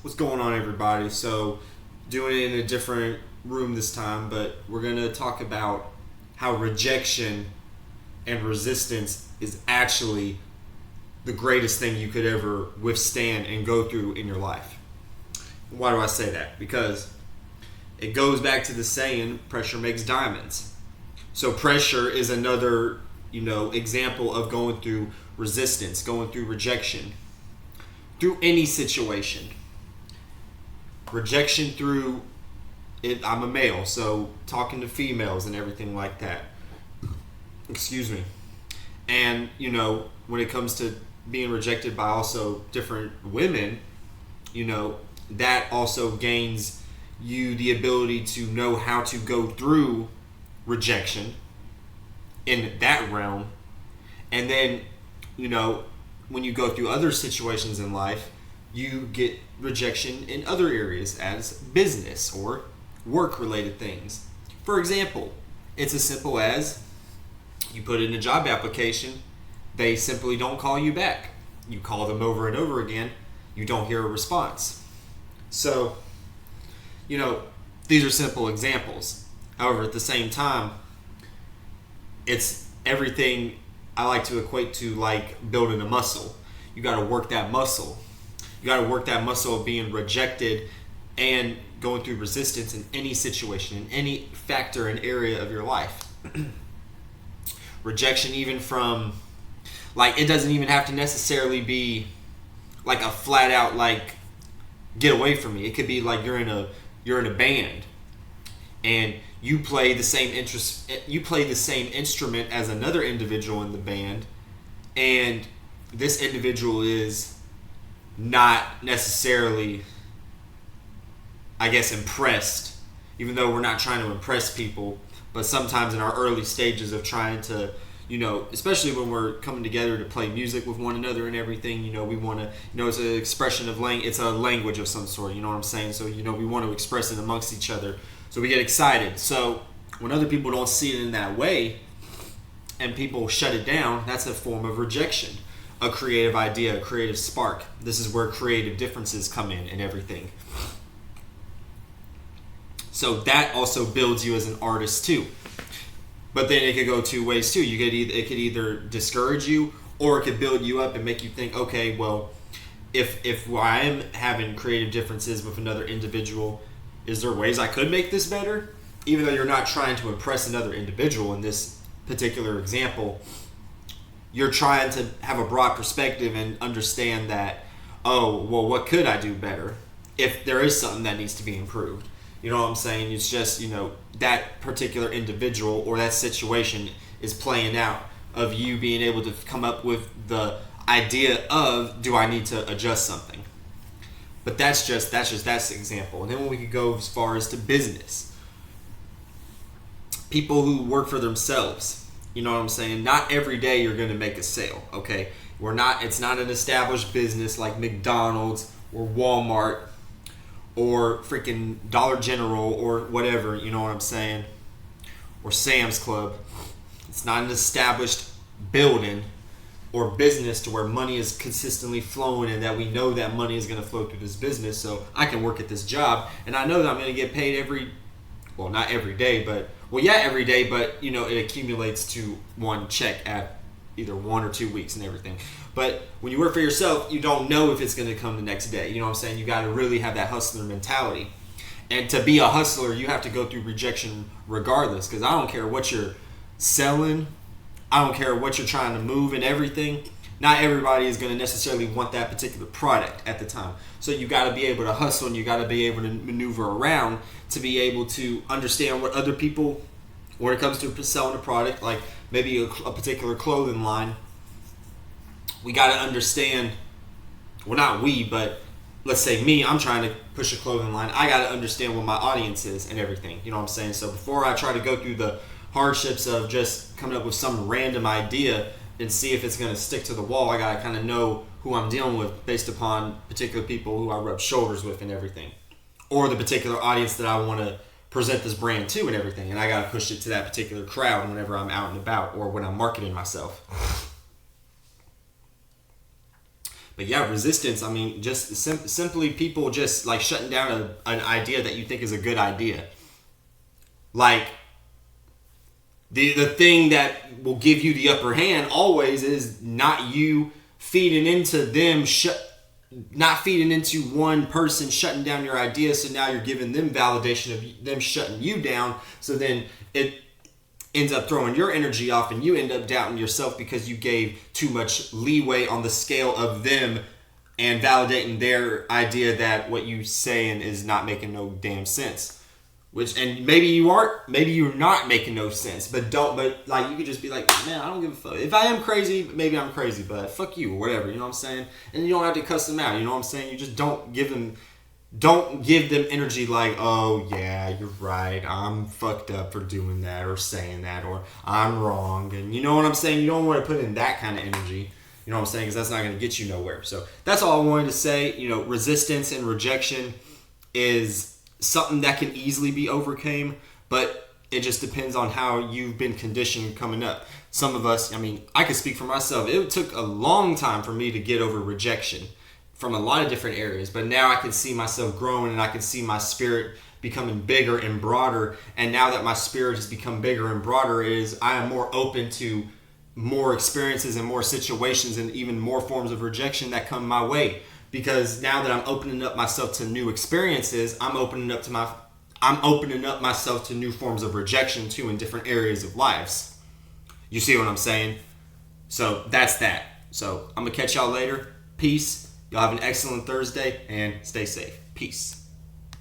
What's going on, everybody? So, doing it in a different room this time, but we're going to talk about how rejection and resistance is actually the greatest thing you could ever withstand and go through in your life. Why do I say that? Because it goes back to the saying, pressure makes diamonds. So, pressure is another, example of going through resistance, going through rejection, through any situation. Rejection through it. I'm a male, so talking to females and everything like that. Excuse me. And when it comes to being rejected by also different women, that also gains you the ability to know how to go through rejection in that realm. And then, when you go through other situations in life, you get rejection in other areas as business or work related things. For example, it's as simple as you put in a job application, they simply don't call you back. You call them over and over again, you don't hear a response. So, these are simple examples. However, at the same time, it's everything I like to equate to like building a muscle. You got to work that muscle. You got to work that muscle of being rejected and going through resistance in any situation, in any factor and area of your life. Rejection even from, it doesn't even have to necessarily be like a flat out, get away from me. It could be like you're in a band and you play the same instrument as another individual in the band, and this individual is not necessarily, impressed, even though we're not trying to impress people. But sometimes in our early stages of trying to, especially when we're coming together to play music with one another and everything, we want to, it's an expression of it's a language of some sort, you know what I'm saying? So, we want to express it amongst each other. So we get excited. So when other people don't see it in that way and people shut it down, that's a form of rejection. A creative idea, a creative spark. This is where creative differences come in and everything. So that also builds you as an artist too. But then it could go two ways too. It could either discourage you, or it could build you up and make you think, okay, well, if I am having creative differences with another individual, is there ways I could make this better? Even though you're not trying to impress another individual in this particular example, you're trying to have a broad perspective and understand that, oh, well, what could I do better if there is something that needs to be improved? You know what I'm saying? It's just, that particular individual or that situation is playing out of you being able to come up with the idea of, do I need to adjust something? But that's the example. And then when we could go as far as to business, people who work for themselves, you know what I'm saying? Not every day you're going to make a sale, okay? It's not an established business like McDonald's or Walmart or freaking Dollar General or whatever, you know what I'm saying? Or Sam's Club. It's not an established building or business to where money is consistently flowing and that we know that money is going to flow through this business, so I can work at this job and I know that I'm going to get paid not every day, but every day, but it accumulates to one check at either 1 or 2 weeks and everything. But when you work for yourself, you don't know if it's going to come the next day. You know what I'm saying? You got to really have that hustler mentality. And to be a hustler, you have to go through rejection regardless, because I don't care what you're selling. I don't care what you're trying to move and everything. Not everybody is going to necessarily want that particular product at the time. So you got to be able to hustle and you got to be able to maneuver around to be able to understand what other people, when it comes to selling a product, like maybe a particular clothing line, we got to understand, well, not we, but let's say me, I'm trying to push a clothing line. I got to understand what my audience is and everything. You know what I'm saying? So before I try to go through the hardships of just coming up with some random idea and see if it's going to stick to the wall, I got to kind of know who I'm dealing with based upon particular people who I rub shoulders with and everything. Or the particular audience that I want to present this brand to and everything. And I got to push it to that particular crowd whenever I'm out and about or when I'm marketing myself. But yeah, resistance, I mean, just simply people just like shutting down an idea that you think is a good idea. Like, the thing that will give you the upper hand always is not you feeding into them, not feeding into one person shutting down your idea. So now you're giving them validation of them shutting you down. So then it ends up throwing your energy off and you end up doubting yourself because you gave too much leeway on the scale of them and validating their idea that what you saying is not making no damn sense. And maybe you're not making no sense, but like you could just be like, man, I don't give a fuck. If I am crazy, maybe I'm crazy, but fuck you or whatever, you know what I'm saying? And you don't have to cuss them out, you know what I'm saying? You just don't give them energy like, oh yeah, you're right, I'm fucked up for doing that or saying that, or I'm wrong, and you know what I'm saying? You don't want to put in that kind of energy, you know what I'm saying? Because that's not going to get you nowhere. So that's all I wanted to say. You know, resistance and rejection is something that can easily be overcame, but it just depends on how you've been conditioned coming up. Some of us, I mean, I can speak for myself. It took a long time for me to get over rejection from a lot of different areas, but now I can see myself growing and I can see my spirit becoming bigger and broader. And now that my spirit has become bigger and broader, I am more open to more experiences and more situations and even more forms of rejection that come my way. Because now that I'm opening up myself to new experiences, I'm opening up myself to new forms of rejection too in different areas of lives. You see what I'm saying? So that's that. So I'm gonna catch y'all later. Peace. Y'all have an excellent Thursday and stay safe. Peace.